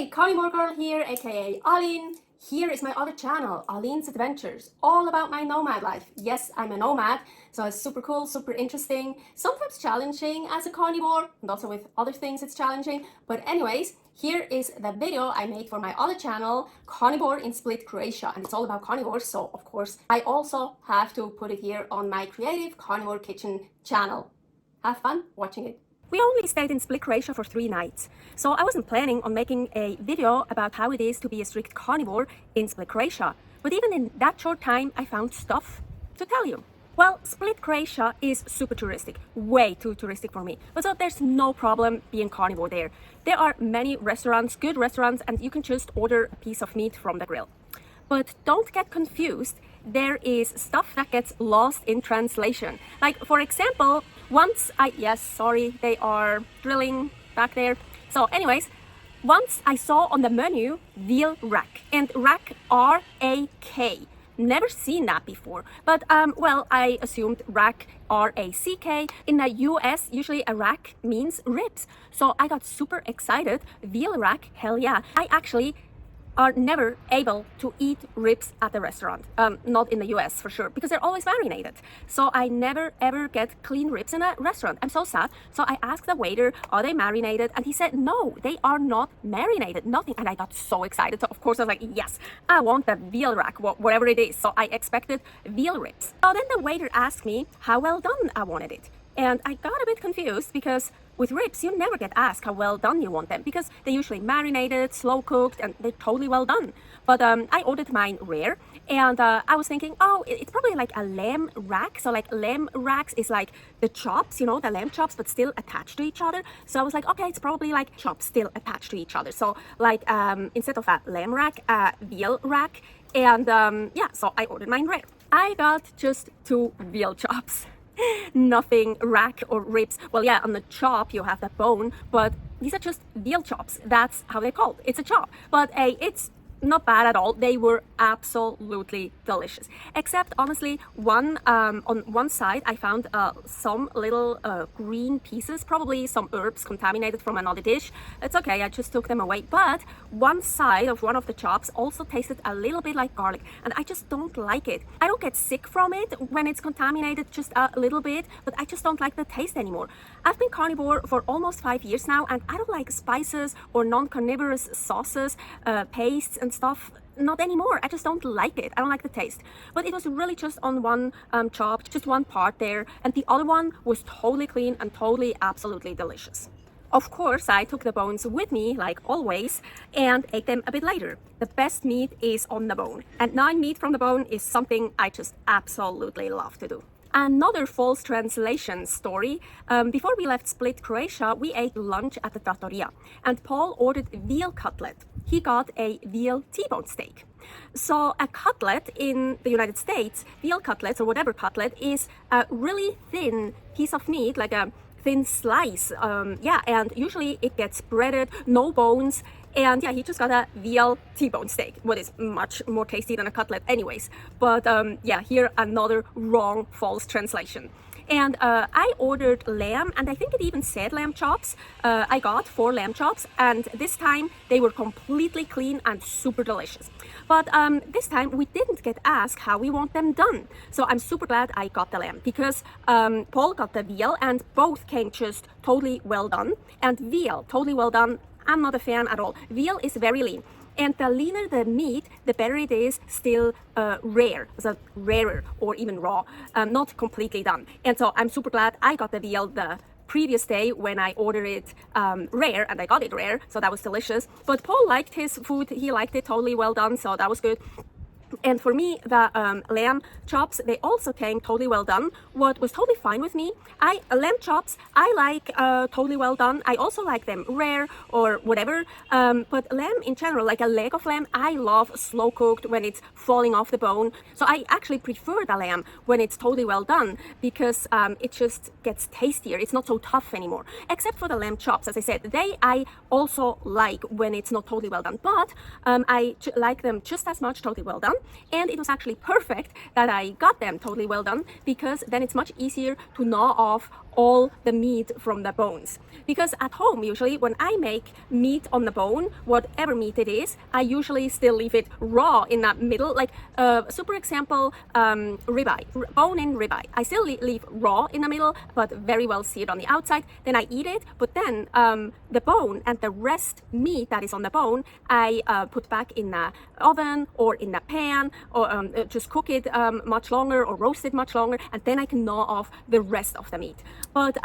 Hey, Carnivore girl here, aka Alin. Here is my other channel, Alin's Adventures, all about my nomad life. Yes, I'm a nomad, so it's super cool, super interesting, sometimes challenging as a carnivore, and also with other things it's challenging. But anyways, here is the video I made for my other channel, Carnivore in Split, Croatia, and it's all about carnivores, so of course I also have to put it here on my creative carnivore kitchen channel. Have fun watching it. We only stayed in Split, Croatia for 3 nights, so I wasn't planning on making a video about how it is to be a strict carnivore in Split, Croatia. But even in that short time, I found stuff to tell you. Well, Split, Croatia is super touristic, way too touristic for me. But so there's no problem being carnivore there. There are many restaurants, good restaurants, and you can just order a piece of meat from the grill. But don't get confused, there is stuff that gets lost in translation. Like, for example, yes, sorry, they are drilling back there. So anyways, once I saw on the menu, veal rack, and rack, R-A-K. Never seen that before, but well, I assumed rack, R-A-C-K. In the US, usually a rack means ribs. So I got super excited, veal rack, hell yeah. I actually are never able to eat ribs at the restaurant, not in the US for sure, because they're always marinated. So I never ever get clean ribs in a restaurant. I'm so sad. So I asked the waiter, are they marinated? And he said, no, they are not marinated, nothing. And I got so excited. So of course I was like, yes, I want the veal rack, whatever it is. So I expected veal ribs. So then the waiter asked me how well done I wanted it. And I got a bit confused because with ribs, you never get asked how well done you want them because they're usually marinated, slow cooked, and they're totally well done. But I ordered mine rare, and I was thinking, oh, it's probably like a lamb rack. So like lamb racks is like the chops, you know, the lamb chops, but still attached to each other. So I was like, okay, it's probably like chops still attached to each other. So like instead of a lamb rack, a veal rack. And yeah, so I ordered mine rare. I got just 2 veal chops. Nothing rack or ribs. Well, yeah, on the chop you have that bone, but these are just veal chops. That's how they're called. It's a chop, but it's not bad at all. They were absolutely delicious, except honestly on one side I found some little green pieces, probably some herbs contaminated from another dish. It's okay, I just took them away. But one side of one of the chops also tasted a little bit like garlic, and I just don't like it. I don't get sick from it when it's contaminated just a little bit, but I just don't like the taste anymore. I've been carnivore for almost 5 years now, and I don't like spices or non-carnivorous sauces, pastes and stuff. Not anymore. I just don't like it. I don't like the taste. But it was really just on one chop, just one part there, and the other one was totally clean and totally absolutely delicious. Of course, I took the bones with me, like always, and ate them a bit later. The best meat is on the bone, and gnawing meat from the bone is something I just absolutely love to do. Another false translation story. Before we left Split, Croatia, we ate lunch at the trattoria, and Paul ordered veal cutlet. He got a veal T-bone steak. So a cutlet in the United States, veal cutlets or whatever cutlet, is a really thin piece of meat, like a thin slice. Yeah, and usually it gets breaded, no bones. And yeah, he just got a veal T-bone steak, what is much more tasty than a cutlet anyways. But yeah, here another wrong, false translation. And I ordered lamb, and I think it even said lamb chops. I got 4 lamb chops, and this time they were completely clean and super delicious. But this time we didn't get asked how we want them done. So I'm super glad I got the lamb, because Paul got the veal, and both came just totally well done. And veal, totally well done, I'm not a fan at all. Veal is very lean. And the leaner the meat, the better it is still rare, so rarer or even raw, not completely done. And so I'm super glad I got the veal the previous day when I ordered it rare, and I got it rare, so that was delicious. But Paul liked his food, he liked it totally well done, so that was good. And for me, the lamb chops, they also came totally well done. What was totally fine with me, lamb chops, I like totally well done. I also like them rare or whatever. But lamb in general, like a leg of lamb, I love slow cooked when it's falling off the bone. So I actually prefer the lamb when it's totally well done, because it just gets tastier. It's not so tough anymore. Except for the lamb chops, as I said, I also like when it's not totally well done. But I like them just as much totally well done. And it was actually perfect that I got them totally well done, because then it's much easier to gnaw off all the meat from the bones. Because at home, usually when I make meat on the bone, whatever meat it is, I usually still leave it raw in the middle. Like super example, ribeye, bone in ribeye. I still leave raw in the middle, but very well seared on the outside. Then I eat it, but then the bone and the rest meat that is on the bone, I put back in the oven or in the pan, or just cook it much longer or roast it much longer, and then I can gnaw off the rest of the meat. But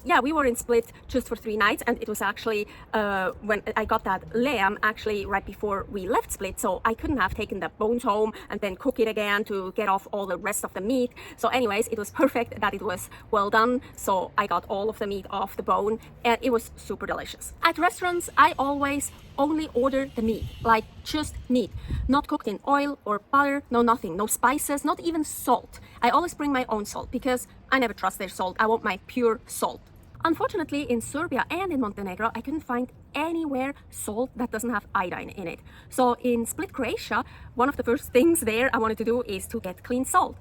yeah, we were in Split just for 3 nights, and it was actually when I got that lamb actually right before we left Split, so I couldn't have taken the bones home and then cook it again to get off all the rest of the meat. So anyways, it was perfect that it was well done, so I got all of the meat off the bone, and it was super delicious. At restaurants, I always only order the meat, like just meat, not cooked in oil or butter, no nothing, no spices, not even salt. I always bring my own salt because I never trust their salt. I want my pure salt. Unfortunately, in Serbia and in Montenegro, I couldn't find anywhere salt that doesn't have iodine in it. So in Split, Croatia, one of the first things there I wanted to do is to get clean salt.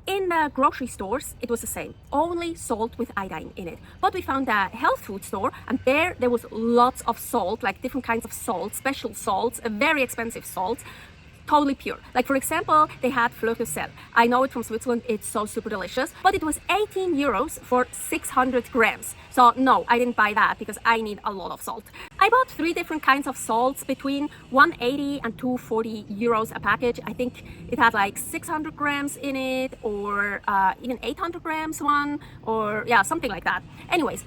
In the grocery stores, it was the same, only salt with iodine in it. But we found a health food store, and there was lots of salt, like different kinds of salt, special salts, very expensive salts, totally pure. Like for example, they had fleur de sel. I know it from Switzerland, it's so super delicious, but it was 18 euros for 600 grams. So no, I didn't buy that because I need a lot of salt. I bought 3 different kinds of salts between 180 and 240 euros a package. I think it had like 600 grams in it, or even 800 grams one, or yeah, something like that. Anyways,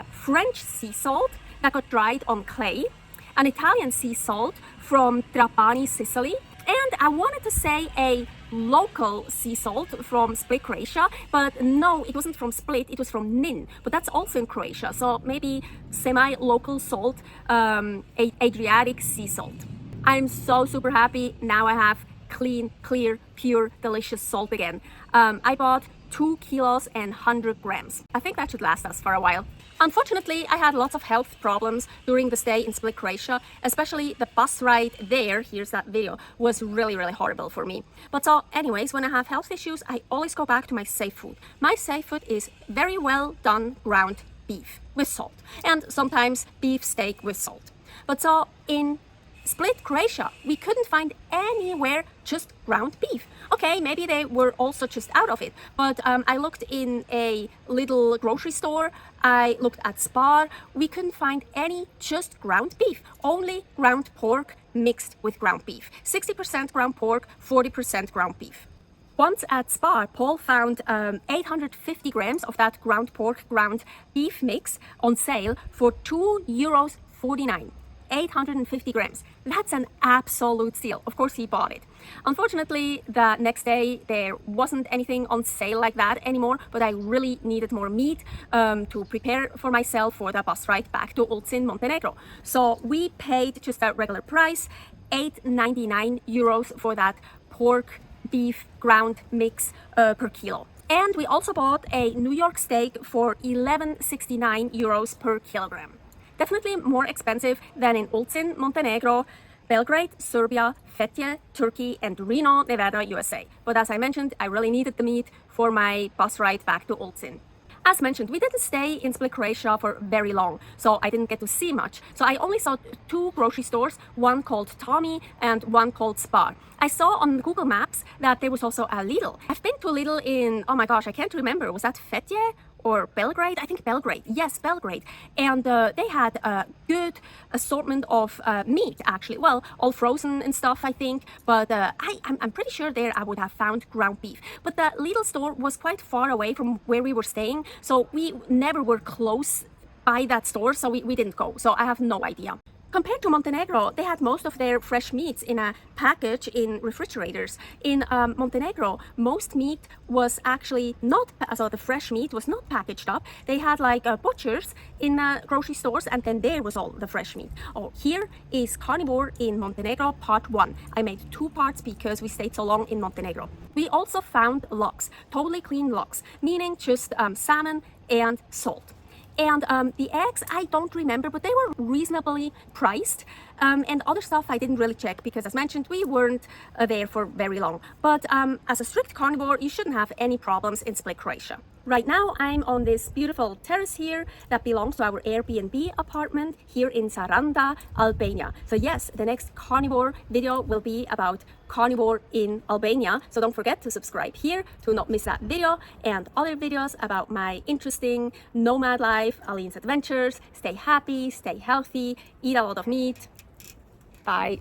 French sea salt that got dried on clay, an Italian sea salt from Trapani, Sicily, and I wanted to say a local sea salt from Split, Croatia, but no, it wasn't from Split, it was from Nin, but that's also in Croatia, so maybe semi-local salt, Adriatic sea salt. I'm so super happy. Now I have clean, clear, pure, delicious salt again. I bought 2 kilos and 100 grams. I think that should last us for a while. Unfortunately, I had lots of health problems during the stay in Split, Croatia, especially the bus ride there, here's that video, was really, really horrible for me. But so anyways, when I have health issues, I always go back to my safe food. My safe food is very well done ground beef with salt, and sometimes beef steak with salt. But so in Split, Croatia, we couldn't find anywhere just ground beef. Okay, maybe they were also just out of it, but I looked in a little grocery store, I looked at Spar, we couldn't find any just ground beef, only ground pork mixed with ground beef. 60% ground pork, 40% ground beef. Once at Spar, Paul found 850 grams of that ground pork, ground beef mix on sale for €2.49. 850 grams. That's an absolute steal. Of course, he bought it. Unfortunately, the next day there wasn't anything on sale like that anymore, but I really needed more meat to prepare for myself for the bus ride back to Olcin, Montenegro. So we paid just a regular price, €8.99 for that pork beef ground mix per kilo. And we also bought a New York steak for €11.69 per kilogram. Definitely more expensive than in Olcin, Montenegro, Belgrade, Serbia, Fethiye, Turkey, and Reno, Nevada, USA. But as I mentioned, I really needed the meat for my bus ride back to Olcin. As mentioned, we didn't stay in Split, Croatia for very long, so I didn't get to see much. So I only saw 2 grocery stores, one called Tommy and one called Spar. I saw on Google Maps that there was also a Lidl. I've been to a Lidl in, oh my gosh, I can't remember, was that Fethiye? Or Belgrade? I think Belgrade. Yes, Belgrade. And they had a good assortment of meat, actually. Well, all frozen and stuff, I think. But I'm pretty sure there I would have found ground beef. But the Lidl store was quite far away from where we were staying. So we never were close by that store. So we didn't go. So I have no idea. Compared to Montenegro, they had most of their fresh meats in a package in refrigerators. In Montenegro, most meat was actually not, so the fresh meat was not packaged up. They had like butchers in grocery stores, and then there was all the fresh meat. Oh, here is Carnivore in Montenegro, part 1. I made 2 parts because we stayed so long in Montenegro. We also found lox, totally clean lox, meaning just salmon and salt. And the eggs, I don't remember, but they were reasonably priced. And other stuff I didn't really check because, as mentioned, we weren't there for very long. But as a strict carnivore, you shouldn't have any problems in Split, Croatia. Right now, I'm on this beautiful terrace here that belongs to our Airbnb apartment here in Saranda, Albania. So yes, the next carnivore video will be about carnivore in Albania. So don't forget to subscribe here to not miss that video and other videos about my interesting nomad life, Aline's adventures. Stay happy, stay healthy, eat a lot of meat. Bye.